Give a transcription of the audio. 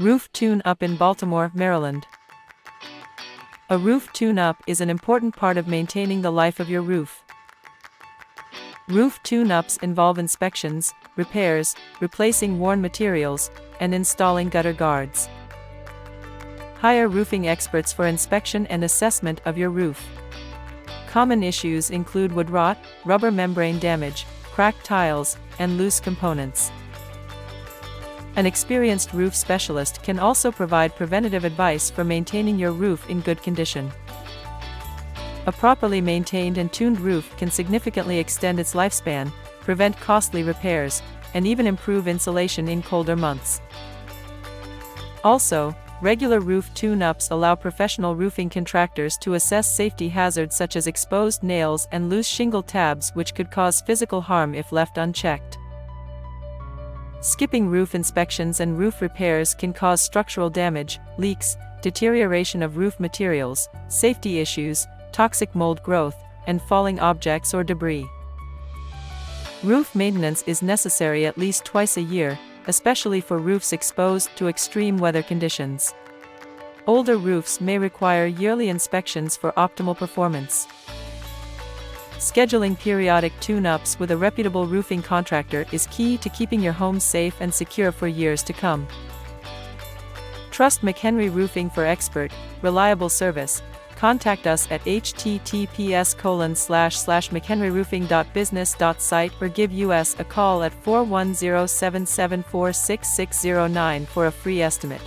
Roof tune-up in Baltimore, Maryland. A roof tune-up is an important part of maintaining the life of your roof. Roof tune-ups involve inspections, repairs, replacing worn materials, and installing gutter guards. Hire roofing experts for inspection and assessment of your roof. Common issues include wood rot, rubber membrane damage, cracked tiles, and loose components. An experienced roof specialist can also provide preventative advice for maintaining your roof in good condition. A properly maintained and tuned roof can significantly extend its lifespan, prevent costly repairs, and even improve insulation in colder months. Also, regular roof tune-ups allow professional roofing contractors to assess safety hazards such as exposed nails and loose shingle tabs, which could cause physical harm if left unchecked. Skipping roof inspections and roof repairs can cause structural damage, leaks, deterioration of roof materials, safety issues, toxic mold growth, and falling objects or debris. Roof maintenance is necessary at least twice a year, especially for roofs exposed to extreme weather conditions. Older roofs may require yearly inspections for optimal performance. Scheduling periodic tune-ups with a reputable roofing contractor is key to keeping your home safe and secure for years to come. Trust McHenry Roofing for expert, reliable service. Contact us at https://mchenryroofing.business.site or give us a call at 410-774-6609 for a free estimate.